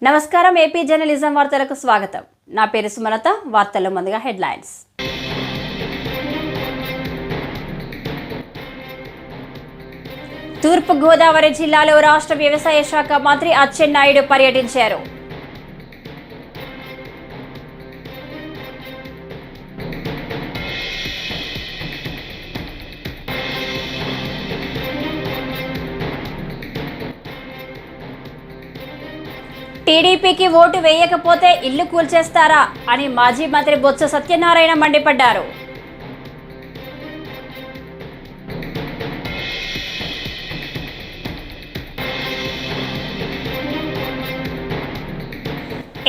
నమస్కారం. AP journalism వార్తలకు స్వాగతం. నా పేరు సుమలత. వార్తల్లో ముందుగా హెడ్లైన్స్. తూర్పు గోదావరి జిల్లాలో రాష్ట్ర వ్యవసాయ శాఖ మంత్రి అచ్చెన్నాయుడు పర్యటించారు. టీడీపీకి ఓటు వేయకపోతే ఇల్లు కూల్చేస్తారా అని మాజీ మంత్రి బొత్స సత్యనారాయణ మండిపడ్డారు.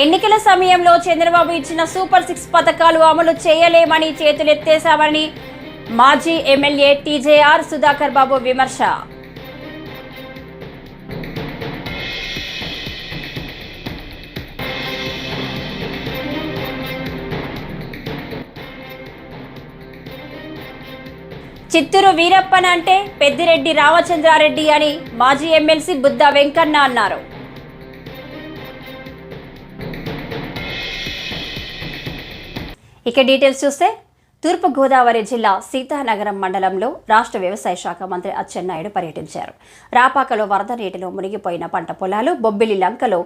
ఎన్నికల సమయంలో చంద్రబాబు ఇచ్చిన సూపర్ 6 పథకాలు అమలు చేయలేమని చేతులెత్తేశామని మాజీ ఎమ్మెల్యే టీజేఆర్ సుధాకర్ బాబు విమర్శ. చిత్తూరు వీరప్పన్ అంటే పెద్దిరెడ్డి రామచంద్రారెడ్డి అని మాజీ ఎమ్మెల్సీ బుద్ధ వెంకన్న అన్నారు. ఇక డీటెయిల్స్ చూస్తే తూర్పు గోదావరి జిల్లా సీతానగరం మండలంలో రాష్ట్ర వ్యవసాయ శాఖ మంత్రి అచ్చెన్నాయుడు పర్యటించారు. రాపాకలో వరద నీటిలో మునిగిపోయిన పంట పొలాలు, బొబ్బిలి లంకలో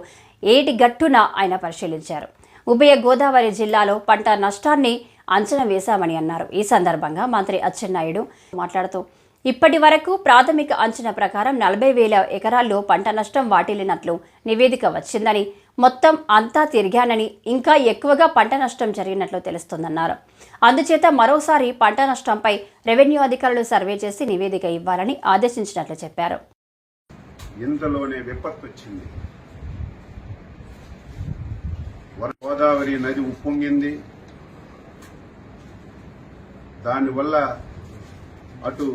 ఏటి గట్టున ఆయన పరిశీలించారు. ఉభయ గోదావరి జిల్లాలో పంట నష్టాన్ని అంచనా వేశామని అన్నారు. ఈ సందర్భంగా మంత్రి అచ్చెన్నాయుడు మాట్లాడుతూ ఇప్పటి వరకు ప్రాథమిక అంచనా ప్రకారం 40,000 ఎకరాల్లో పంట నష్టం వాటిల్లినట్లు నివేదిక వచ్చిందని, మొత్తం అంతా తిరిగానని, ఇంకా ఎక్కువగా పంట నష్టం జరిగినట్లు తెలుస్తోందన్నారు. అందుచేత మరోసారి పంట నష్టంపై రెవెన్యూ అధికారులు సర్వే చేసి నివేదిక ఇవ్వాలని ఆదేశించినట్లు చెప్పారు. ఇంతలోనే విపత్తు వచ్చింది. గోదావరి నది ఉప్పొంగింది. దానివల్ల అటు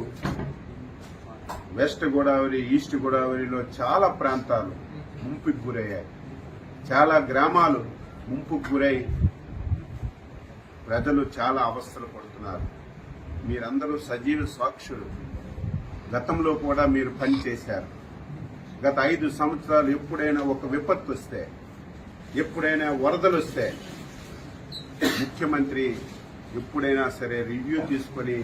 వెస్ట్ గోదావరి, ఈస్ట్ గోదావరిలో చాలా ప్రాంతాలు ముంపుకు గురయ్యాయి. చాలా గ్రామాలు ముంపుకు గురై ప్రజలు చాలా అవస్థలు పడుతున్నారు. మీరందరూ సజీవ సాక్షులు. గతంలో కూడా మీరు పనిచేశారు. గత 5 సంవత్సరాలు ఎప్పుడైనా ఒక విపత్తు వస్తే, ఎప్పుడైనా వరదలు వస్తే ముఖ్యమంత్రి ఎప్పుడైనా సరే రివ్యూ తీసుకుని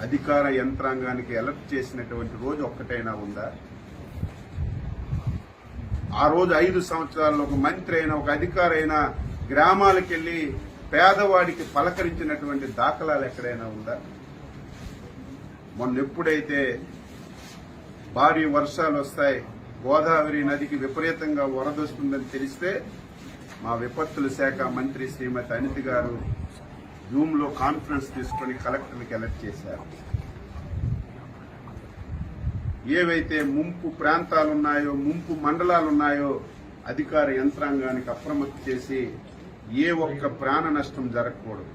అధికార యంత్రాంగానికి అలర్ట్ చేసినటువంటి రోజు ఒక్కటైనా ఉందా? ఆ రోజు 5 సంవత్సరాల్లో ఒక మంత్రి అయినా, ఒక అధికారి అయినా గ్రామాలకు వెళ్లి పేదవాడికి పలకరించినటువంటి దాఖలాలు ఎక్కడైనా ఉందా? మొన్న ఎప్పుడైతే భారీ వర్షాలు వస్తాయి, గోదావరి నదికి విపరీతంగా వరదొస్తుందని తెలిస్తే మా విపత్తుల శాఖ మంత్రి శ్రీమతి అనిత గారు జూమ్ లో కాన్ఫరెన్స్ తీసుకుని కలెక్టర్కి అలర్ట్ చేశారు. ఏవైతే ముంపు ప్రాంతాలున్నాయో, ముంపు మండలాలున్నాయో అధికార యంత్రాంగానికి అప్రమత్తం చేసి ఏ ఒక్క ప్రాణ నష్టం జరగకూడదు,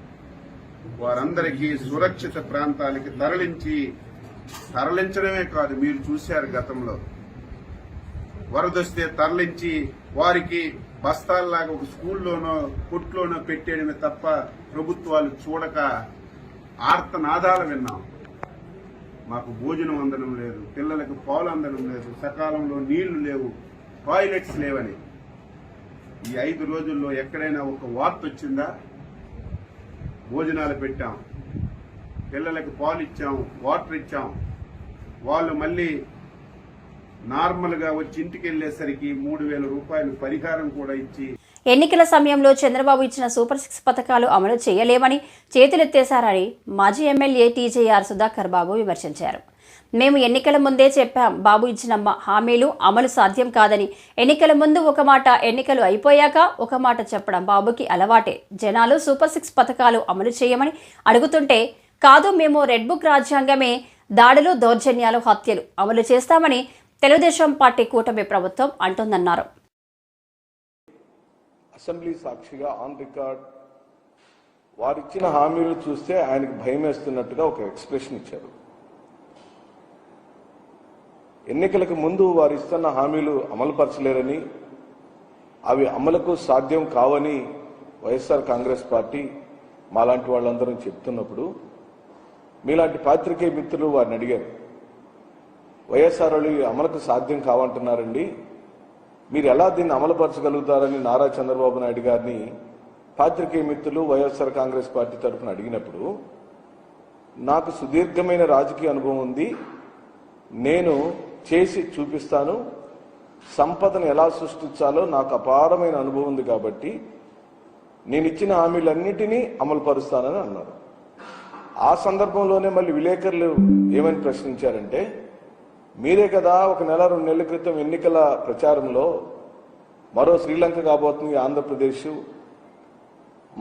వారందరికీ సురక్షిత ప్రాంతాలకి తరలించడమే కాదు, మీరు చూశారు గతంలో వరదొస్తే తరలించి వారికి బస్తాల్లాగా ఒక స్కూల్లోనో కొట్లోనో పెట్టేయడమే తప్ప ప్రభుత్వాలు చూడక ఆర్తనాదాలు విన్నాం. మాకు భోజనం అందడం లేదు, పిల్లలకు పాలు అందడం లేదు, సకాలంలో నీళ్లు లేవు, టాయిలెట్స్ లేవని. ఈ 5 రోజుల్లో ఎక్కడైనా ఒక వార్త వచ్చిందా? భోజనాలు పెట్టాం, పిల్లలకు పాలు ఇచ్చాం, వాటర్ ఇచ్చాం, వాళ్ళు మళ్ళీ నార్మల్ గా వచ్చి ఇంటికి వెళ్లేసరికి 3,000 రూపాయలు పరిహారం కూడా ఇచ్చి. ఎన్నికల సమయంలో చంద్రబాబు ఇచ్చిన సూపర్ 6 పథకాలు అమలు చేయలేమని చేతులెత్తేశారని మాజీ ఎమ్మెల్యే టీజేఆర్ సుధాకర్ బాబు విమర్శించారు. మేము ఎన్నికల ముందే చెప్పాం, బాబు ఇచ్చిన హామీలు అమలు సాధ్యం కాదని. ఎన్నికల ముందు ఒక మాట, ఎన్నికలు అయిపోయాక ఒక మాట చెప్పడం బాబుకి అలవాటే. జనాలు సూపర్ 6 పథకాలు అమలు చేయమని అడుగుతుంటే, కాదు మేము రెడ్ బుక్ రాజ్యాంగమే, దాడులు, దౌర్జన్యాలు, హత్యలు అమలు చేస్తామని తెలుగుదేశం పార్టీ కూటమి ప్రభుత్వం అంటుందన్నారు. అసెంబ్లీ సాక్షిగా ఆన్ రికార్డ్ వారిచ్చిన హామీలు చూస్తే ఆయనకు భయం వేస్తున్నట్టుగా ఒక ఎక్స్ప్రెషన్ ఇచ్చారు. ఎన్నికలకు ముందు వారు ఇస్తున్న హామీలు అమలుపరచలేరని, అవి అమలుకు సాధ్యం కావని వైఎస్ఆర్ కాంగ్రెస్ పార్టీ మాలాంటి వాళ్ళందరూ చెప్తున్నప్పుడు మీలాంటి పాత్రికేయ మిత్రులు వారిని అడిగారు, వైఎస్ఆర్ అమలుకు సాధ్యం కావంటున్నారండి, మీరు ఎలా దీన్ని అమలుపరచగలుగుతారని నారా చంద్రబాబు నాయుడు గారిని పాత్రికేయ మిత్రులు వైఎస్ఆర్ కాంగ్రెస్ పార్టీ తరఫున అడిగినప్పుడు నాకు సుదీర్ఘమైన రాజకీయ అనుభవం ఉంది, నేను చేసి చూపిస్తాను, సంపదను ఎలా సృష్టించాలో నాకు అపారమైన అనుభవం ఉంది కాబట్టి నేను ఇచ్చిన హామీలన్నిటినీ అమలు పరుస్తానని అన్నారు. ఆ సందర్భంలోనే మళ్ళీ విలేకరులు ఏమని ప్రశ్నించారంటే, మీరే కదా 1 నెల 2 నెలల క్రితం ఎన్నికల ప్రచారంలో మరో శ్రీలంక కాబోతుంది ఆంధ్రప్రదేశ్,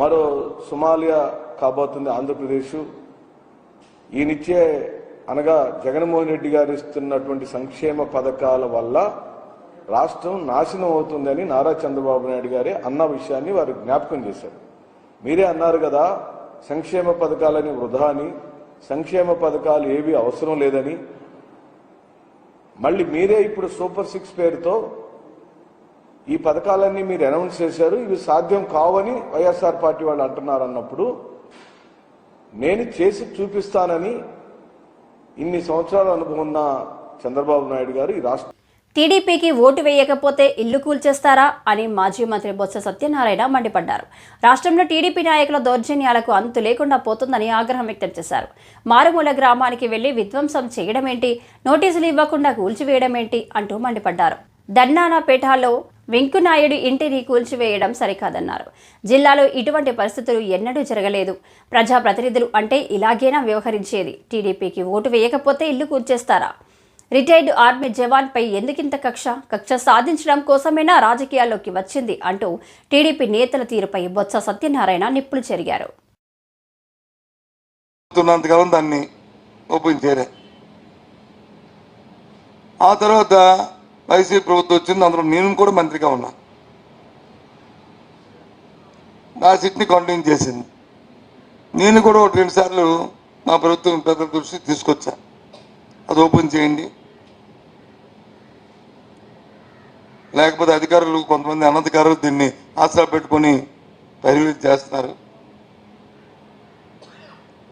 మరో సోమాలియా కాబోతుంది ఆంధ్రప్రదేశ్, ఈయనిచ్చే అనగా జగన్మోహన్ రెడ్డి గారు ఇస్తున్నటువంటి సంక్షేమ పథకాల వల్ల రాష్ట్రం నాశనం అవుతుందని నారా చంద్రబాబు నాయుడు గారే అన్న విషయాన్ని వారు జ్ఞాపకం చేశారు. మీరే అన్నారు కదా సంక్షేమ పథకాలని వృధా అని, సంక్షేమ పథకాలు ఏవి అవసరం లేదని. మళ్ళీ మీరే ఇప్పుడు సూపర్ 6 పేరుతో ఈ పథకాలన్నీ మీరు అనౌన్స్ చేశారు, ఇవి సాధ్యం కావని వైఎస్ఆర్ పార్టీ వాళ్ళు అంటున్నారన్నప్పుడు నేను చేసి చూపిస్తానని ఇన్ని సంవత్సరాల అనుభవం ఉన్న చంద్రబాబు నాయుడు గారు ఈ రాష్ట్ర టీడీపీకి ఓటు వేయకపోతే ఇల్లు కూల్చేస్తారా అని మాజీ మంత్రి బొత్స సత్యనారాయణ మండిపడ్డారు. రాష్ట్రంలో టీడీపీ నాయకుల దౌర్జన్యాలకు అంతు లేకుండా పోతుందని ఆగ్రహం వ్యక్తం చేశారు. మారుమూల గ్రామానికి వెళ్లి విధ్వంసం చేయడమేంటి, నోటీసులు ఇవ్వకుండా కూల్చివేయడమేంటి అంటూ మండిపడ్డారు. దన్నానాపేటలో వెంకునాయుడు ఇంటిని కూల్చివేయడం సరికాదన్నారు. జిల్లాలో ఇటువంటి పరిస్థితులు ఎన్నడూ జరగలేదు. ప్రజాప్రతినిధులు అంటే ఇలాగేనా వ్యవహరించేది? టీడీపీకి ఓటు వేయకపోతే ఇల్లు కూల్చేస్తారా? రిటైర్డ్ ఆర్మీ జవాన్ పై ఎందుకింత కక్ష సాధించడం కోసమేనా రాజకీయాల్లోకి వచ్చింది అంటూ టీడీపీ నేతల తీరుపై బొత్స సత్యనారాయణ నిప్పులు చెరిగారు. దాన్ని ఓపెన్ చేయలే. ఆ తర్వాత వైసీపీ ప్రభుత్వం వచ్చింది, అందులో నేను కూడా మంత్రిగా ఉన్నా. నా సిట్ని కంటిన్యూ చేసింది. నేను కూడా 1-2 సార్లు మా ప్రభుత్వం పెద్ద దృష్టి తీసుకొచ్చా, అది ఓపెన్ చేయండి, లేకపోతే అధికారులు కొంతమంది అనధికారులు దీన్ని ఆసరా పెట్టుకొని పరిమితి చేస్తున్నారు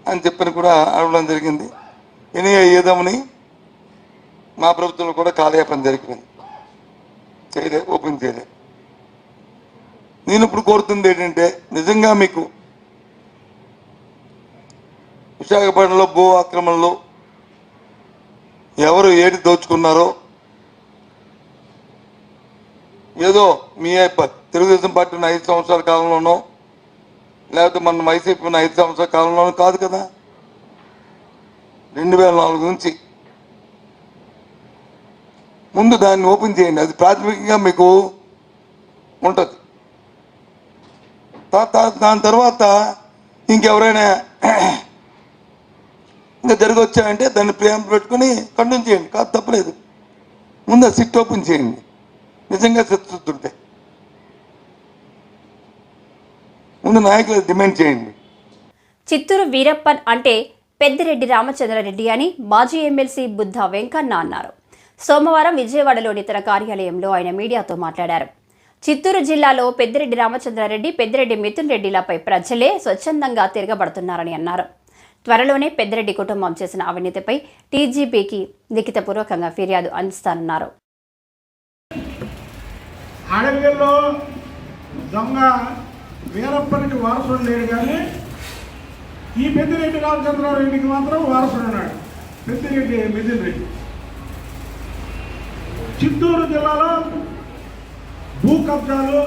అని చెప్పని కూడా అడగడం జరిగింది. ఏదేమని మా ప్రభుత్వంలో కూడా కాలయాపన జరిగిపోయింది, చేయలే, ఓపెన్ చేయలే. నేను ఇప్పుడు కోరుతుంది ఏంటంటే, నిజంగా మీకు విశాఖపట్నంలో భూ ఆక్రమణలో ఎవరు ఏది దోచుకున్నారో, ఏదో మీ తెలుగుదేశం పార్టీ ఉన్న 5 సంవత్సరాల కాలంలోనో లేకపోతే మన వైసీపీ ఉన్న 5 సంవత్సరాల కాలంలోనో కాదు కదా, 2004 నుంచి ముందు దాన్ని ఓపెన్ చేయండి, అది ప్రాథమికంగా మీకు ఉంటుంది. దాని తర్వాత ఇంకెవరైనా ఇంకా జరిగి వచ్చాయంటే దాన్ని ప్రేమ పెట్టుకుని కంటిన్యూ చేయండి, కాదు తప్పలేదు. ముందు సిట్ ఓపెన్ చేయండి, నిజంగా చిత్తశుద్ధుంటే ముందు నాయకులు డిమాండ్ చేయండి. చిత్తూరు వీరప్పన్ అంటే పెద్దిరెడ్డి రామచంద్రారెడ్డి అని మాజీ ఎమ్మెల్సీ బుద్ధ వెంకన్న అన్నారు. సోమవారం విజయవాడలోని తన కార్యాలయంలో ఆయన మీడియాతో మాట్లాడారు. చిత్తూరు జిల్లాలో పెద్దిరెడ్డి రామచంద్రారెడ్డి, పెద్దిరెడ్డి మిథున్ రెడ్డిలపై ప్రజలే స్వచ్ఛందంగా తిరగబడుతున్నారని అన్నారు. త్వరలోనే పెద్దిరెడ్డి కుటుంబం చేసిన అవినీతిపై టీజీపీకి లిఖితపూర్వకంగా ఫిర్యాదు అందిస్తానన్నారు. అడవిలో దొంగ వీరప్పనికి వారసుడు లేడు, కానీ ఈ పెద్దిరెడ్డి రామచంద్రారెడ్డికి మాత్రం వారసుడు ఉన్నాడు, పెద్దిరెడ్డి మిథున్ రెడ్డి. చిత్తూరు జిల్లాలో భూ కబ్జాలు,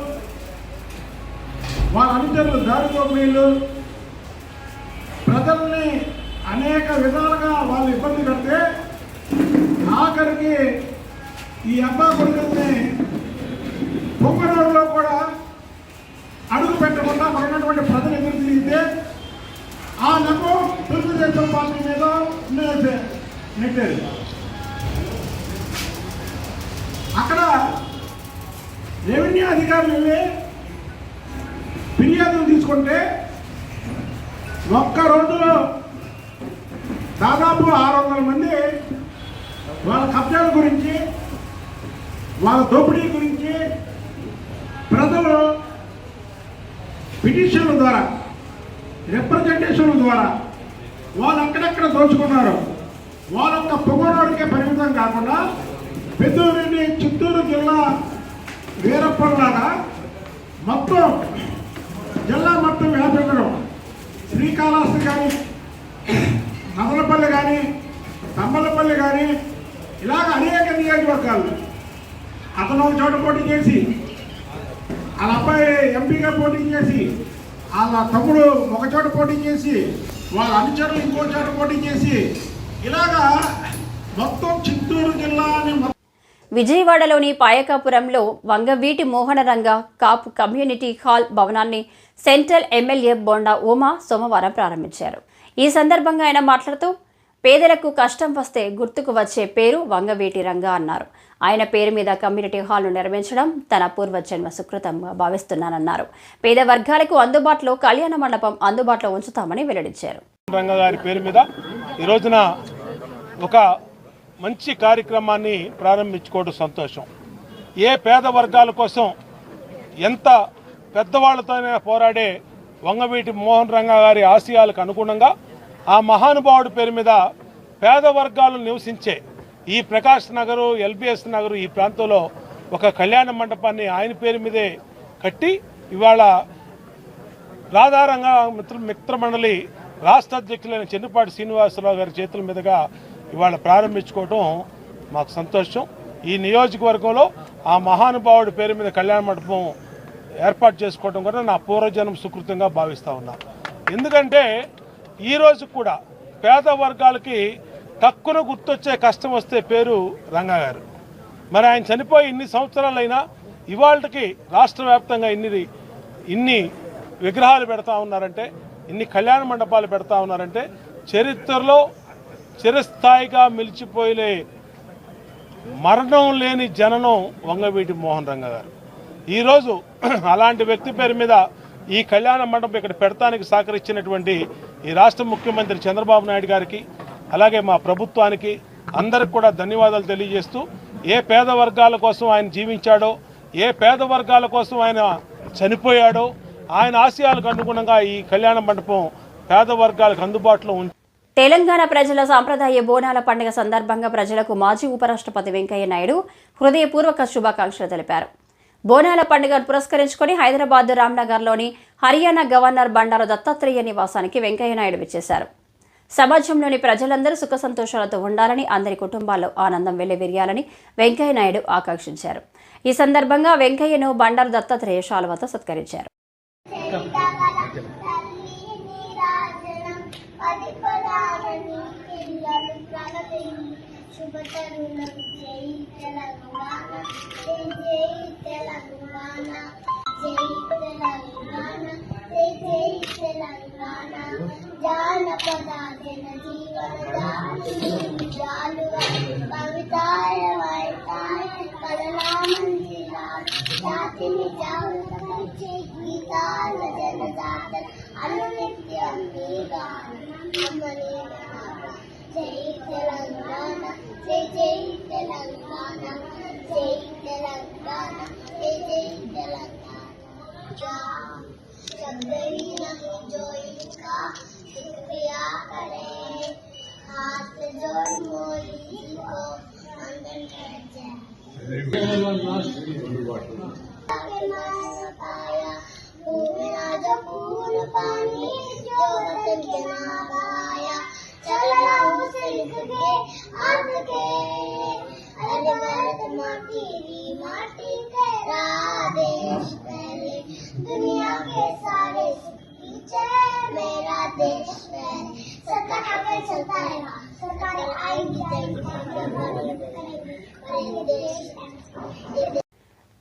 వాళ్ళ అనుచరులు దారి దోపిడీలు, ప్రజల్ని అనేక విధాలుగా వాళ్ళు ఇబ్బంది పెడితే ఆఖరికి ఈ అబ్బా కొడుకుల్ని పొంగనూరులో కూడా అడుగు పెట్టకుండా ఉన్నటువంటి ప్రజలు ఎదురు తిరిగితే ఆ నమ్మకం తెలుగుదేశం పార్టీ మీద నెట్టేది. అక్కడ రెవెన్యూ అధికారులు వెళ్ళి ఫిర్యాదులు తీసుకుంటే ఒక్క రోజులో దాదాపు 600 మంది వాళ్ళ కబ్జాల గురించి, వాళ్ళ దోపిడీ గురించి ప్రజలు పిటిషన్ల ద్వారా, రిప్రజెంటేషన్ల ద్వారా వాళ్ళు అక్కడెక్కడ దోచుకున్నారు, వాళ్ళొక్క పొగోడోడికే పరిమితం కాకుండా పెద్దూరెడ్డి చిత్తూరు జిల్లా వీరప్పలాగా మొత్తం జిల్లా మొత్తం వ్యాపించడం, శ్రీకాళహస్తి కానీ, మదనపల్లి కానీ, తంబలపల్లి కానీ, ఇలాగ అనేక నియోజకవర్గాలు అతను ఒక చోట పోటీ చేసి, వాళ్ళ అబ్బాయి ఎంపీగా పోటీ చేసి, వాళ్ళ తమ్ముడు ఒక చోట పోటీ చేసి, వాళ్ళ అనుచరులు ఇంకో చోట పోటీ చేసి, ఇలాగా మొత్తం చిత్తూరు జిల్లాని విజయవాడలోని పాయకాపురంలో వంగవీటి మోహనరంగ కాపు కమ్యూనిటీ హాల్ భవనాన్ని సెంట్రల్ ఎమ్మెల్యే బొండా ఉమా సోమవారం ప్రారంభించారు. ఈ సందర్భంగా ఆయన మాట్లాడుతూ పేదలకు కష్టం వస్తే గుర్తుకు వచ్చే పేరు వంగవీటి రంగ అన్నారు. ఆయన పేరు మీద కమ్యూనిటీ హాల్ను నిర్మించడం తన పూర్వజన్మ సుకృతంగా భావిస్తున్నానన్నారు. పేద వర్గాలకు అందుబాటులో కళ్యాణ మండపం అందుబాటులో ఉంచుతామని వెల్లడించారు. రంగ గారి పేరు మీద ఈ రోజున ఒక మంచి కార్యక్రమాన్ని ప్రారంభించుకోవడం సంతోషం. ఏ పేద వర్గాల కోసం ఎంత పెద్దవాళ్లతోనే పోరాడే వంగవీటి మోహన్ రంగ గారి ఆశయాలకు అనుగుణంగా ఆ మహానుభావుడి పేరు మీద పేద వర్గాలు నివసించే ఈ ప్రకాష్ నగరు, ఎల్బిఎస్ నగరు ఈ ప్రాంతంలో ఒక కళ్యాణ మండపాన్ని ఆయన పేరు మీదే కట్టి ఇవాళ రాధారంగ మిత్రమండలి రాష్ట్ర అధ్యక్షులైన చెన్నుపాటి శ్రీనివాసరావు గారి చేతుల మీదుగా ఇవాళ ప్రారంభించుకోవటం మాకు సంతోషం. ఈ నియోజకవర్గంలో ఆ మహానుభావుడి పేరు మీద కళ్యాణ మండపం ఏర్పాటు చేసుకోవడం కూడా నా పూర్వజన్మ సుకృతంగా భావిస్తూ ఉన్నాను. ఎందుకంటే ఈరోజు కూడా పేద వర్గాలకి తక్కువ గుర్తొచ్చే కష్టం వస్తే పేరు రంగా గారు. మరి ఆయన చనిపోయి ఇన్ని సంవత్సరాలైనా ఇవాళకి రాష్ట్ర వ్యాప్తంగా ఇన్ని విగ్రహాలు పెడతా ఉన్నారంటే, ఇన్ని కళ్యాణ మండపాలు పెడతా ఉన్నారంటే చరిత్రలో చిరస్థాయిగా మిలిచిపోయే మరణం లేని జననం వంగవీటి మోహన్ రంగ గారు. ఈరోజు అలాంటి వ్యక్తి పేరు మీద ఈ కళ్యాణ మండపం ఇక్కడ పెడతానికి సహకరించినటువంటి ఈ రాష్ట్ర ముఖ్యమంత్రి చంద్రబాబు నాయుడు గారికి, అలాగే మా ప్రభుత్వానికి అందరికి కూడా ధన్యవాదాలు తెలియజేస్తూ, ఏ పేద వర్గాల కోసం ఆయన జీవించాడో, ఏ పేద వర్గాల కోసం ఆయన చనిపోయాడో, ఆయన ఆశయాలకు అనుగుణంగా ఈ కళ్యాణ మండపం పేద వర్గాలకు అందుబాటులో ఉంది. తెలంగాణ ప్రజల సాంప్రదాయ బోనాల పండుగ సందర్భంగా ప్రజలకు మాజీ ఉపరాష్ట్రపతి వెంకయ్య నాయుడు హృదయపూర్వక శుభాకాంక్షలు తెలిపారు. బోనాల పండుగను పురస్కరించుకొని హైదరాబాద్ రామ్నగర్లోని హర్యానా గవర్నర్ బండారు దత్తాత్రేయ నివాసానికి వెంకయ్య నాయుడు విచ్చేశారు. సమాజంలోని ప్రజలందరూ సుఖ సంతోషాలతో ఉండాలని, అందరి కుటుంబాల్లో ఆనందం వెల్లివిరియాలని వెంకయ్య నాయుడు ఆకాంక్షించారు. ఈ సందర్భంగా వెంకయ్యను బండారు దత్తాత్రేయ శాలువాతో సత్కరించారు.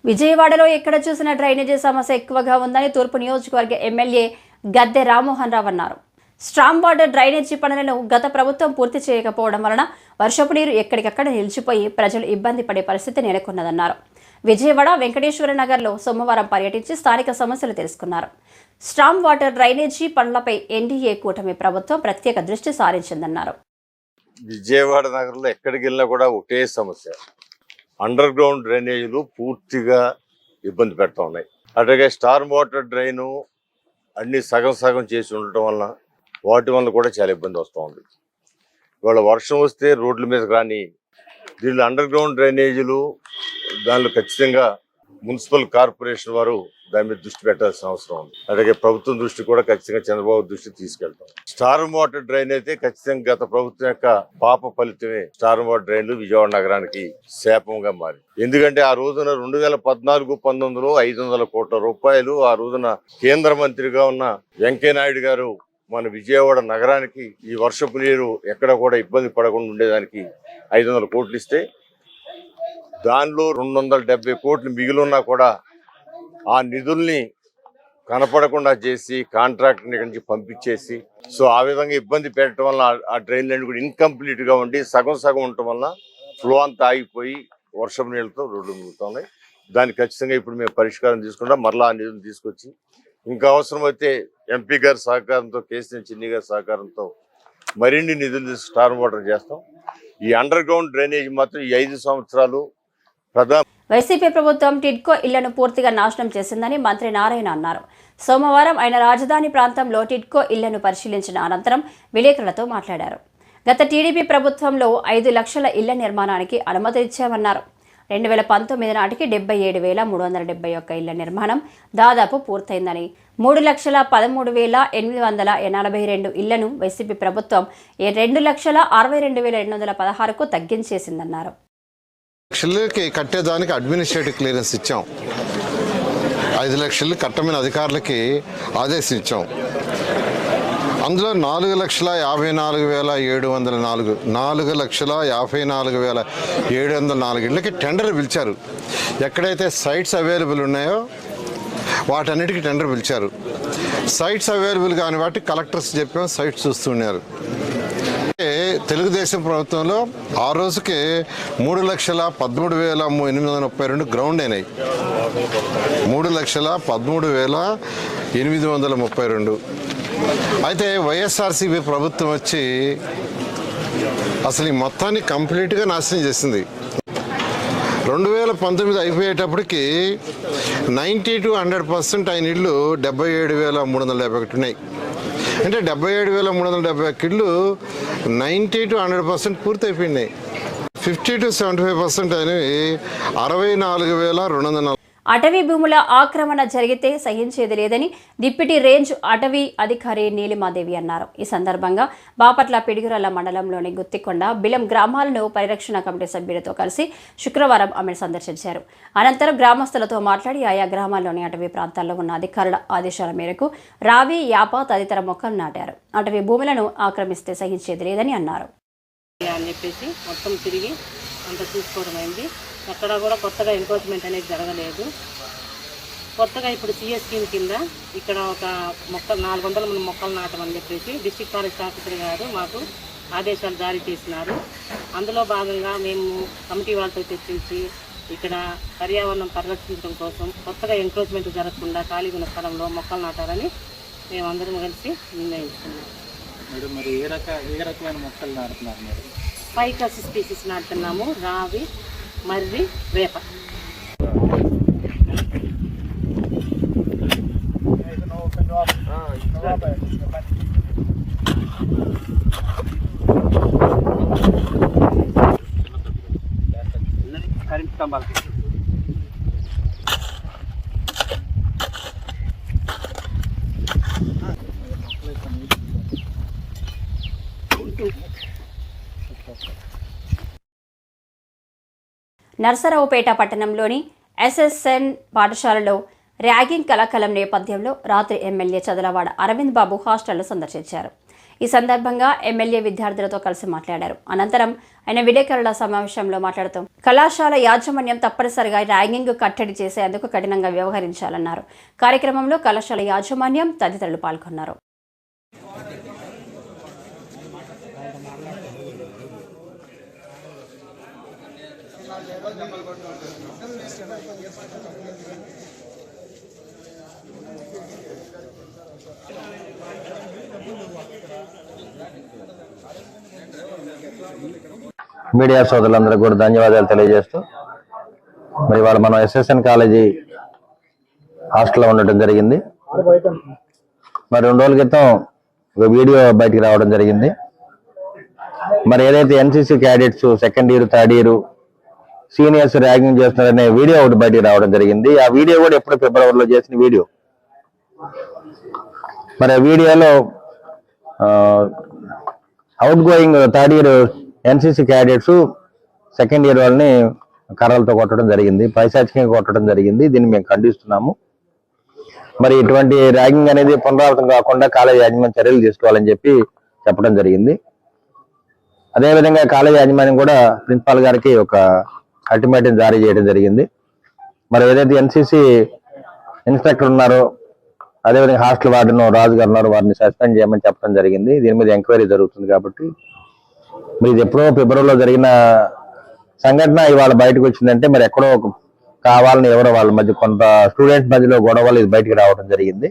విజయవాడలో ఎక్కడ చూసినా డ్రైనేజీ సమస్య ఎక్కువగా ఉందని తూర్పు నియోజకవర్గ ఎమ్మెల్యే గద్దె రామ్మోహన్ రావు అన్నారు. స్ట్రామ్ వాటర్ డ్రైనేజీ పనులను గత ప్రభుత్వం పూర్తి చేయకపోవడం వలన వర్షపు నీరు ఎక్కడికక్కడ నిలిచిపోయి ప్రజలు ఇబ్బంది పడే పరిస్థితి నెలకొన్నదన్నారు. విజయవాడ వెంకటేశ్వర నగర్లో సోమవారం పర్యటించి స్థానిక సమస్యలు తెలుసుకున్నారు. స్ట్రామ్ వాటర్ డ్రైనేజీ పనులపై ఎన్డీఏ కూటమి ప్రభుత్వం ప్రత్యేక దృష్టి సారించిందన్నారు. విజయవాడ నగరంలో ఎక్కడికి వెళ్ళినా కూడా ఒకటే సమస్య, అండర్ గ్రౌండ్ డ్రైనేజీలు పూర్తిగా ఇబ్బంది పెడతా ఉన్నాయి. అట్లాగే స్టార్మ్ వాటర్ డ్రైను అన్ని సగం చేసి ఉండటం వల్ల వాటి వల్ల కూడా చాలా ఇబ్బంది వస్తూ ఉంది. ఇవాళ వర్షం వస్తే రోడ్ల మీద కానీ దీనిలో అండర్ గ్రౌండ్ డ్రైనేజీలు దానిలో ఖచ్చితంగా మున్సిపల్ కార్పొరేషన్ వారు దాని మీద దృష్టి పెట్టాల్సిన అవసరం ఉంది. అలాగే ప్రభుత్వం దృష్టి కూడా ఖచ్చితంగా చంద్రబాబు దృష్టి తీసుకెళ్తాం. స్టార్మ్ వాటర్ డ్రైన్ అయితే ఖచ్చితంగా గత ప్రభుత్వం యొక్క పాప ఫలితమే స్టార్మ్ వాటర్ డ్రైన్లు విజయవాడ నగరానికి శాపంగా మారి. ఎందుకంటే ఆ రోజున 2014-19లో 500 కోట్ల రూపాయలు ఆ రోజున కేంద్ర మంత్రిగా ఉన్న వెంకయ్యనాయుడు గారు మన విజయవాడ నగరానికి ఈ వర్షపు నీరు ఎక్కడ కూడా ఇబ్బంది పడకుండా ఉండేదానికి 500 కోట్లు ఇస్తే దానిలో 270 కోట్లు మిగిలిన్నా కూడా ఆ నిధుల్ని కనపడకుండా చేసి కాంట్రాక్ట్ నుంచి పంపించేసి సో ఆ విధంగా ఇబ్బంది పెట్టడం వల్ల ఆ డ్రైన్లన్నీ కూడా ఇన్కంప్లీట్ గా ఉండి సగం ఉండటం వల్ల ఫ్లో అంతా ఆగిపోయి వర్షం నీళ్ళతో రోడ్లు మిగులుతున్నాయి. దానికి ఖచ్చితంగా ఇప్పుడు మేము పరిష్కారం తీసుకుంటాం. మరలా ఆ నిధులు తీసుకొచ్చి ఇంకా అవసరమైతే ఎంపీ గారి సహకారంతో కేసీఆర్ చిన్ని గారి సహకారంతో మరిన్ని నిధులు స్టార్మ్ వాటర్ చేస్తాం. ఈ అండర్ గ్రౌండ్ డ్రైనేజ్ మాత్రం ఈ 5 సంవత్సరాలు వైసీపీ ప్రభుత్వం టిడ్కో ఇళ్లను పూర్తిగా నాశనం చేసిందని మంత్రి నారాయణ అన్నారు. సోమవారం ఆయన రాజధాని ప్రాంతంలో టిడ్కో ఇళ్లను పరిశీలించిన అనంతరం విలేకరులతో మాట్లాడారు. గత టీడీపీ ప్రభుత్వంలో 5 లక్షల ఇళ్ల నిర్మాణానికి అనుమతి ఇచ్చామన్నారు. 2019 నాటికి 77,371 ఇళ్ల నిర్మాణం దాదాపు పూర్తయిందని, 3,13,842 ఇళ్లను వైసీపీ ప్రభుత్వం 2,62,216కు తగ్గించేసిందన్నారు. లక్షలకి కట్టేదానికి అడ్మినిస్ట్రేటివ్ క్లియరెన్స్ ఇచ్చాం. 5 లక్షలు కట్టమని అధికారులకి ఆదేశించాం. అందులో 4,54,704 4,54,704 ఇళ్ళకి టెండర్ పిలిచారు. ఎక్కడైతే సైట్స్ అవైలబుల్ ఉన్నాయో వాటన్నిటికీ టెండర్ పిలిచారు. సైట్స్ అవైలబుల్ కాని వాటి కలెక్టర్స్ చెప్పాం, సైట్స్ చూస్తున్నారు. తెలుగుదేశం ప్రభుత్వంలో ఆ రోజుకి 3,13,832 గ్రౌండ్ అయినాయి. 3,13,832. అయితే వైఎస్ఆర్సీపీ ప్రభుత్వం వచ్చి అసలు ఈ మొత్తాన్ని కంప్లీట్గా నాశనం చేసింది. 2019 అయిపోయేటప్పటికి 90-100% అయిన ఇళ్ళు 77,371 ఉన్నాయి. అంటే 77,371 ఇళ్ళు 90-100% పూర్తయిపోయినాయి. 50-75% అయినవి 64,240. అటవీ భూముల ఆక్రమణ జరిగితే సహించేది లేదని డిప్యూటీ రేంజ్ అటవీ అధికారి నీలిమాదేవి అన్నారు. ఈ సందర్భంగా బాపట్ల పిడుగురాళ్ల మండలంలోని గుత్తికొండ, బిలం గ్రామాలను పరిరక్షణ కమిటీ సభ్యులతో కలిసి శుక్రవారం ఆమె సందర్శించారు. అనంతరం గ్రామస్తులతో మాట్లాడి ఆయా గ్రామాల్లోని అటవీ ప్రాంతాల్లో ఉన్న అధికారుల ఆదేశాల మేరకు రావి, యాప తదితర మొక్కలు నాటారు. అటవీ భూములను ఆక్రమిస్తే సహించేది లేదని అన్నారు. అని చెప్పేసి మొత్తం తిరిగి అంత చూసుకోవడం అయింది. ఎక్కడ కూడా కొత్తగా ఎంక్రోచ్మెంట్ అనేది జరగలేదు. కొత్తగా ఇప్పుడు సిఎస్ స్కీమ్ కింద ఇక్కడ ఒక 400 మంది మొక్కలు నాటమని చెప్పేసి డిస్ట్రిక్ట్ ఫారెస్ట్ ఆఫీసర్ గారు మాకు ఆదేశాలు జారీ చేసినారు. అందులో భాగంగా మేము కమిటీ వాళ్ళతో చర్చించి ఇక్కడ పర్యావరణం పరిరక్షించడం కోసం కొత్తగా ఎంక్రోచ్మెంట్ జరగకుండా ఖాళీగా ఉన్న స్థలంలో మొక్కలు నాటాలని మేమందరం కలిసి నిర్ణయించుకున్నాం. మరి ఏ రకమైన మొక్కలు నాటుతున్నారు మీరు? ఫైకస్ స్పీసీస్ నాటుతున్నాము. రావి, మర్రి, వేప. కరెంట్ స్తంభాలు నర్సరావుపేట పట్టణంలోని ఎస్ఎస్ఎన్ పాఠశాలలో ర్యాగింగ్ కలకలం నేపథ్యంలో రాత్రి ఎమ్మెల్యే చదలవాడ అరవింద్ బాబు హాస్టల్ను సందర్శించారు. ఈ సందర్భంగా ఎమ్మెల్యే విద్యార్థులతో కలిసి మాట్లాడారు. అనంతరం ఆయన విలేకరుల సమావేశంలో మాట్లాడుతూ కళాశాల యాజమాన్యం తప్పనిసరిగా ర్యాగింగ్ కట్టడి చేసేందుకు కఠినంగా వ్యవహరించాలన్నారు. కార్యక్రమంలో కళాశాల యాజమాన్యం తదితరులు పాల్గొన్నారు. మీడియా సోదరులందరూ కూడా ధన్యవాదాలు తెలియజేస్తూ, మరి ఇవాళ మనం ఎస్ఎస్ఎన్ కాలేజీ హాస్టల్లో ఉండటం జరిగింది. మరి 2 రోజుల క్రితం ఒక వీడియో బయటికి రావడం జరిగింది. మరి ఏదైతే NCC cadets 2nd year 3rd year seniors ragging చేస్తున్నారనే వీడియో ఒకటి బయటికి రావడం జరిగింది. ఆ వీడియో కూడా ఎప్పుడు ఫిబ్రవరిలో చేసిన వీడియో. మరి ఆ వీడియోలో out going third year NCC cadets second year వాళ్ళని కర్రలతో కొట్టడం జరిగింది, పైశాచికంగా కొట్టడం జరిగింది. దీన్ని మేము ఖండిస్తున్నాము. మరి ఇటువంటి ర్యాగింగ్ అనేది పునరావృతం కాకుండా కాలేజీ యాజమాన్యం చర్యలు తీసుకోవాలని చెప్పి చెప్పడం జరిగింది. అదేవిధంగా కాలేజీ యాజమాన్యం కూడా ప్రిన్సిపాల్ గారికి ఒక అల్టిమేటం జారీ చేయడం జరిగింది. మరి ఏదైతే ఎన్సీసీ ఇన్స్పెక్టర్ ఉన్నారో, అదేవిధంగా హాస్టల్ వార్డెన్ రాజు గారు ఉన్నారు, వారిని సస్పెండ్ చేయమని చెప్పడం జరిగింది. దీని మీద ఎంక్వైరీ జరుగుతుంది కాబట్టి మరి ఇది ఎప్పుడో ఫిబ్రవరిలో జరిగిన సంఘటన ఇవాళ బయటకు వచ్చిందంటే మరి ఎక్కడో కావాలని ఎవరో వాళ్ళ మధ్య కొంత స్టూడెంట్స్ మధ్యలో గొడవలు ఇది బయటకు రావడం జరిగింది.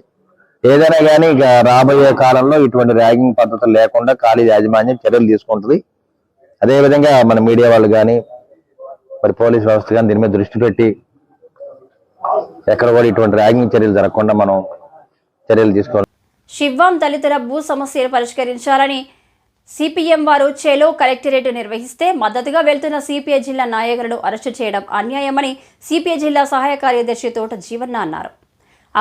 ఏదైనా కానీ ఇక రాబోయే కాలంలో ఇటువంటి ర్యాగింగ్ పద్ధతులు లేకుండా కాలేజీ యాజమాన్యం చర్యలు తీసుకుంటుంది. అదేవిధంగా మన మీడియా వాళ్ళు కానీ మరి పోలీస్ వ్యవస్థ కానీ దీని మీద దృష్టి పెట్టి ఎక్కడ కూడా ఇటువంటి ర్యాగింగ్ చర్యలు జరగకుండా మనం చర్యలు తీసుకోవాలి. శివం దళితుల భూ సమస్యలు పరిష్కరించాలని సిపిఎం వారు చెలో కలెక్టరేట్ నిర్వహిస్తే మద్దతుగా వెళ్తున్న సిపిఐ జిల్లా నాయకులను అరెస్టు చేయడం అన్యాయమని సిపిఐ జిల్లా సహాయ కార్యదర్శి తోట జీవన్న అన్నారు.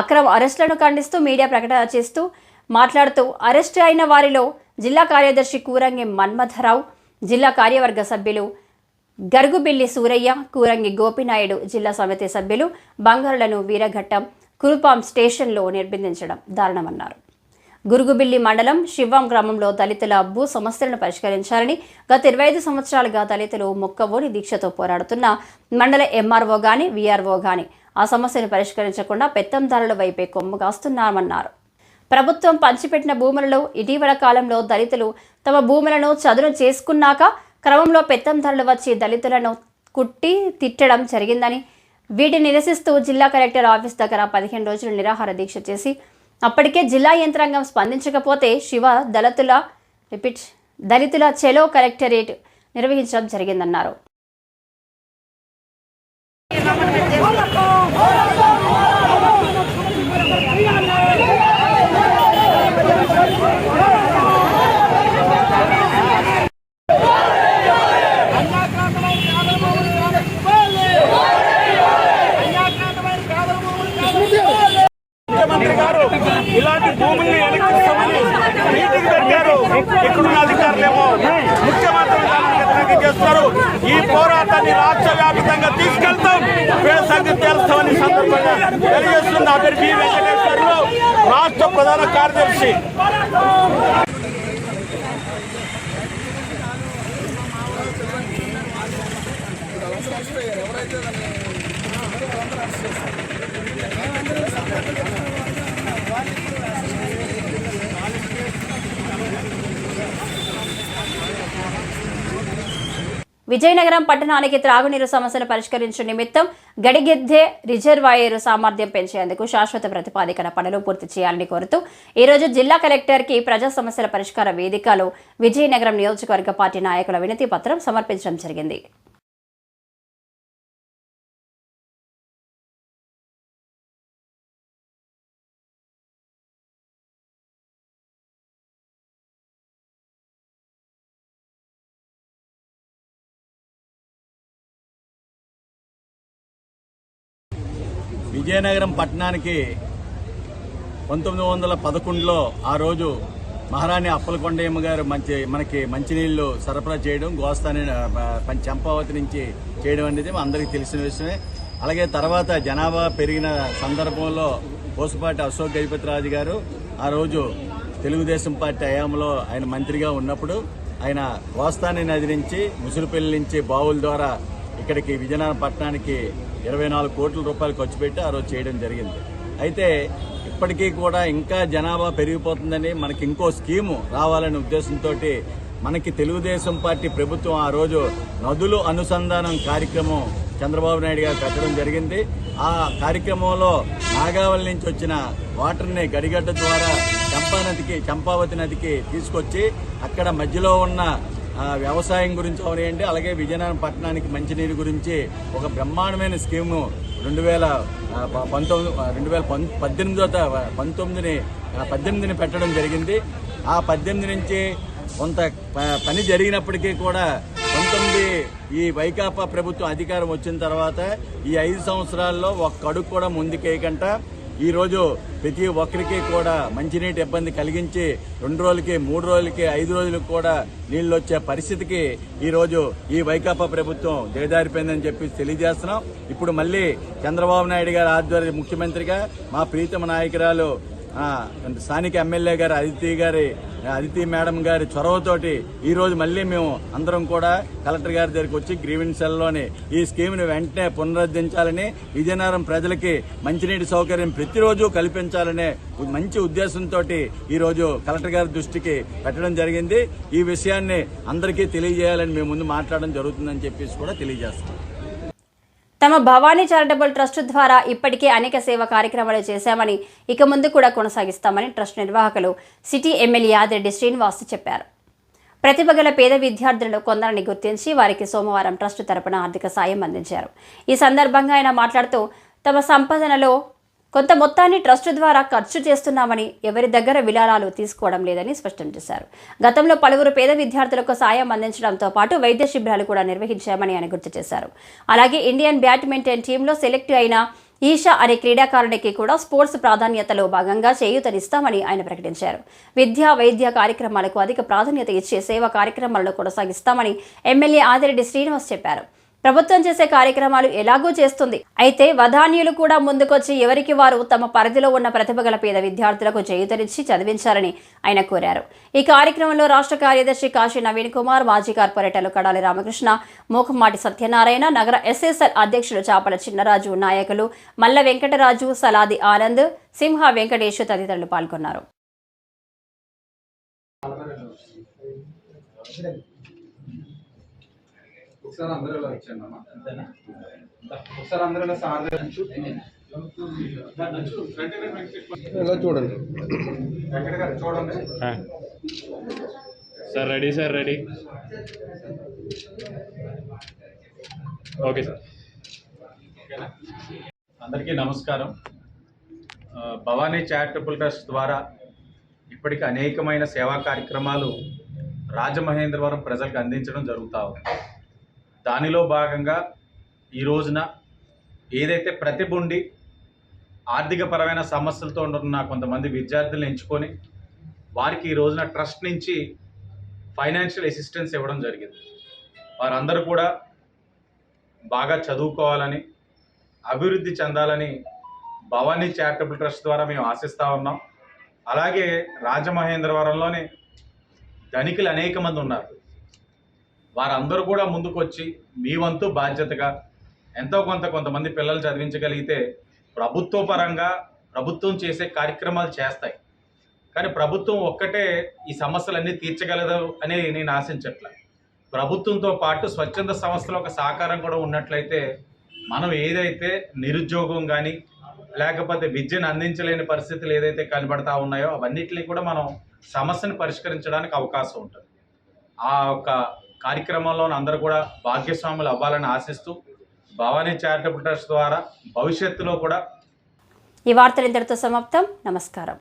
అక్రమ అరెస్టులను ఖండిస్తూ మీడియా ప్రకటన చేస్తూ మాట్లాడుతూ అరెస్టు అయిన వారిలో జిల్లా కార్యదర్శి కూరంగి మన్మథరావు, జిల్లా కార్యవర్గ సభ్యులు గరుగుబిల్లి సూరయ్య, కూరంగి గోపినాయుడు, జిల్లా సమితి సభ్యులు బంగారులను వీరఘట్టం కురుపాం స్టేషన్లో నిర్బంధించడం దారుణమన్నారు. గురుగుబిల్లి మండలం శివం గ్రామంలో దళితుల భూ సమస్యలను పరిష్కరించాలని గత 25 సంవత్సరాలుగా దళితులు మొక్కవోని దీక్షతో పోరాడుతున్న మండల ఎంఆర్ఓ గాని వీఆర్ఓ గాని ఆ సమస్యను పరిష్కరించకుండా పెత్తందారుల వైపే కొమ్ము కాస్తున్నామన్నారు. ప్రభుత్వం పంచిపెట్టిన భూములలో ఇటీవల కాలంలో దళితులు తమ భూములను చదును చేసుకున్నాక క్రమంలో పెత్తందారులు వచ్చి దళితులను కుట్టి తిట్టడం జరిగిందని, వీటిని నిరసిస్తూ జిల్లా కలెక్టర్ ఆఫీస్ దగ్గర 15 రోజులు నిరాహార దీక్ష చేసి అప్పటికే జిల్లా యంత్రాంగం స్పందించకపోతే శివ దళితుల చెలో కలెక్టరేట్ నిర్వహించడం జరిగిందన్నారు. ఇలాంటి భూముల్ని వెనక్కిస్తామని మీటింగ్ పెట్టారు. ఇక్కడున్న అధికారులేమో ముఖ్యమంత్రి చేస్తున్నారు. ఈ పోరాటాన్ని రాష్ట్ర వ్యాప్తంగా తీసుకెళ్తాం, వీళ్ళ సంగతి తెలుస్తామని సందర్భంగా తెలియజేస్తున్న అభ్యర్థి బి వెంకటేశ్వర్లు, రాష్ట్ర ప్రధాన కార్యదర్శి. విజయనగరం పట్టణానికి త్రాగునీరు సమస్యను పరిష్కరించే నిమిత్తం గడిగెద్దే రిజర్వాయర్ సామర్థ్యం పెంచేందుకు శాశ్వత ప్రతిపాదికన పనులు పూర్తి చేయాలని కోరుతూ ఈరోజు జిల్లా కలెక్టర్కి ప్రజా సమస్యల పరిష్కార వేదికలో విజయనగరం నియోజకవర్గ పార్టీ నాయకుల వినతి పత్రం సమర్పించడం జరిగింది. విజయనగరం పట్టణానికి 1911లో ఆ రోజు మహారాణి అప్పలకొండయ్యమ్మ గారు మనకి మంచినీళ్లు సరఫరా చేయడం, గోస్తాని చంపావతి నుంచి చేయడం అనేది అందరికీ తెలిసిన విషయమే. అలాగే తర్వాత జనాభా పెరిగిన సందర్భంలో పోసుపాటి అశోక్ గజపతిరాజు గారు ఆ రోజు తెలుగుదేశం పార్టీ హయాంలో ఆయన మంత్రిగా ఉన్నప్పుడు ఆయన గోస్తాని నది నుంచి ముసురుపల్లి నుంచి బావుల ద్వారా ఇక్కడికి విజయనగరం పట్టణానికి 24 కోట్ల రూపాయలు ఖర్చు పెట్టి ఆ రోజు చేయడం జరిగింది. అయితే ఇప్పటికీ కూడా ఇంకా జనాభా పెరిగిపోతుందని మనకి ఇంకో స్కీము రావాలనే ఉద్దేశంతో మనకి తెలుగుదేశం పార్టీ ప్రభుత్వం ఆ రోజు నదులు అనుసంధానం కార్యక్రమం చంద్రబాబు నాయుడు గారు పెట్టడం జరిగింది. ఆ కార్యక్రమంలో నాగావళి నుంచి వచ్చిన వాటర్ని గడిగడ్డ ద్వారా చంపావతి నదికి తీసుకొచ్చి అక్కడ మధ్యలో ఉన్న వ్యవసాయం గురించి అవనియండి, అలాగే విజయనగరం పట్టణానికి మంచినీరు గురించి ఒక బ్రహ్మాండమైన స్కీము 2018 పెట్టడం జరిగింది. ఆ 18 నుంచి కొంత పని జరిగినప్పటికీ కూడా కొంత పంతొమ్మిది ఈ వైకాపా ప్రభుత్వం అధికారం వచ్చిన తర్వాత ఈ 5 సంవత్సరాల్లో ఒక్క అడుగు కూడా ముందుకేయకుండా ఈరోజు ప్రతి ఒక్కరికి కూడా మంచినీటి ఇబ్బంది కలిగించి 2 రోజులకి 3 రోజులకి 5 రోజులకు కూడా నీళ్లు వచ్చే పరిస్థితికి ఈరోజు ఈ వైకాపా ప్రభుత్వం దిగజారిపోయిందని చెప్పి తెలియజేస్తున్నాం. ఇప్పుడు మళ్ళీ చంద్రబాబు నాయుడు గారి ఆధ్వర్య ముఖ్యమంత్రిగా మా ప్రీతమ నాయకురాలు స్థానిక ఎమ్మెల్యే గారు అదితి మేడం గారి చొరవతోటి ఈరోజు మళ్ళీ మేము అందరం కూడా కలెక్టర్ గారి దగ్గరికి వచ్చి గ్రీవెన్స్ సెల్లోని ఈ స్కీమ్ని వెంటనే పునరుద్ధరించాలని, విజయనగరం ప్రజలకి మంచినీటి సౌకర్యం ప్రతిరోజు కల్పించాలనే మంచి ఉద్దేశంతో ఈరోజు కలెక్టర్ గారి దృష్టికి పెట్టడం జరిగింది. ఈ విషయాన్ని అందరికీ తెలియజేయాలని మేము ముందు మాట్లాడడం జరుగుతుందని చెప్పేసి కూడా తెలియజేస్తాం. తమ భవానీ చారిటబుల్ ట్రస్ట్ ద్వారా ఇప్పటికే అనేక సేవా కార్యక్రమాలు చేశామని, ఇక ముందు కూడా కొనసాగిస్తామని ట్రస్ట్ నిర్వాహకులు సిటీ ఎమ్మెల్యే యాదిరెడ్డి శ్రీనివాస్ చెప్పారు. ప్రతిభ గల పేద విద్యార్థులను కొందరిని గుర్తించి వారికి సోమవారం ట్రస్ట్ తరపున ఆర్థిక సాయం అందించారు. ఈ సందర్భంగా ఆయన మాట్లాడుతూ తమ సంపాదనలో కొంత మొత్తాన్ని ట్రస్ట్ ద్వారా ఖర్చు చేస్తున్నామని, ఎవరి దగ్గర విరాళాలు తీసుకోవడం లేదని స్పష్టం చేశారు. గతంలో పలువురు పేద విద్యార్థులకు సాయం అందించడంతో పాటు వైద్య శిబిరాలు కూడా నిర్వహించామని ఆయన గుర్తు చేశారు. అలాగే ఇండియన్ బ్యాడ్మింటన్ టీంలో సెలెక్ట్ అయిన ఈషా అనే క్రీడాకారునికి కూడా స్పోర్ట్స్ ప్రాధాన్యతలో భాగంగా చేయూతనిస్తామని ఆయన ప్రకటించారు. విద్యా వైద్య కార్యక్రమాలకు అధిక ప్రాధాన్యత ఇచ్చే సేవా కార్యక్రమాలను కొనసాగిస్తామని ఎమ్మెల్యే ఆదిరెడ్డి శ్రీనివాస్ చెప్పారు. ప్రభుత్వం చేసే కార్యక్రమాలు ఎలాగూ చేస్తుంది, అయితే వదాన్యులు కూడా ముందుకొచ్చి ఎవరికి వారు తమ పరిధిలో ఉన్న ప్రతిభ గల పేద విద్యార్థులకు చేయూతనిచ్చి చదివించాలని ఆయన కోరారు. ఈ కార్యక్రమంలో రాష్ట్ర కార్యదర్శి కాశీ నవీన్ కుమార్, మాజీ కార్పొరేటర్లు కడాలి రామకృష్ణ, మూకమాటి సత్యనారాయణ, నగర ఎస్ఎస్ఎల్ అధ్యక్షులు చాపల చిన్నరాజు, నాయకులు మల్ల వెంకటరాజు, సలాది ఆనంద్, సింహ వెంకటేష్ తదితరులు పాల్గొన్నారు. ఒకసారి అందరూ ఇలా వచ్చానమ్మా, ఒకసారి అందరూ ఇలా సార్ ఇలా చూడండి, వెంకట గారు చూడండి sir. Ready sir, ready. Okay sir. అందరికీ నమస్కారం. భవానీ చారిటబుల్ ట్రస్ట్ ద్వారా ఇప్పటికీ అనేకమైన సేవా కార్యక్రమాలు రాజమహేంద్రవరం ప్రజలకు అందించడం జరుగుతూ ఉంది. దానిలో భాగంగా ఈ రోజున ఏదైతే ప్రతిభ ఉండి ఆర్థికపరమైన సమస్యలతో ఉన్న కొంతమంది విద్యార్థులను ఎంచుకొని వారికి ఈ రోజున ట్రస్ట్ నుంచి ఫైనాన్షియల్ అసిస్టెన్స్ ఇవ్వడం జరిగింది. వారందరూ కూడా బాగా చదువుకోవాలని, అభివృద్ధి చెందాలని భవానీ చారిటబుల్ ట్రస్ట్ ద్వారా మేము ఆశిస్తూ ఉన్నాం. అలాగే రాజమహేంద్రవరంలోని ధనికులు అనేక మంది ఉన్నారు. వారందరూ కూడా ముందుకు వచ్చి మీ వంతు బాధ్యతగా ఎంతో కొంతమంది పిల్లలు చదివించగలిగితే ప్రభుత్వ పరంగా ప్రభుత్వం చేసే కార్యక్రమాలు చేస్తాయి. కానీ ప్రభుత్వం ఒక్కటే ఈ సమస్యలన్నీ తీర్చగలదు అని నేను ఆశించట్లే. ప్రభుత్వంతో పాటు స్వచ్ఛంద సంస్థల ఒక సహకారం కూడా ఉన్నట్లయితే మనం ఏదైతే నిరుద్యోగం కానీ లేకపోతే విద్యను అందించలేని పరిస్థితులు ఏదైతే కనబడతా ఉన్నాయో అవన్నిటిని కూడా మనం సమస్యను పరిష్కరించడానికి అవకాశం ఉంటుంది. ఆ యొక్క కార్యక్రమంలో అందరూ కూడా భాగ్యస్వాములు అవ్వాలని ఆశిస్తూ భవానీ చారిటబుల్ ట్రస్ట్ ద్వారా భవిష్యత్తులో కూడా. ఈ వార్తలు ఇంతటితో సమాప్తం. నమస్కారం.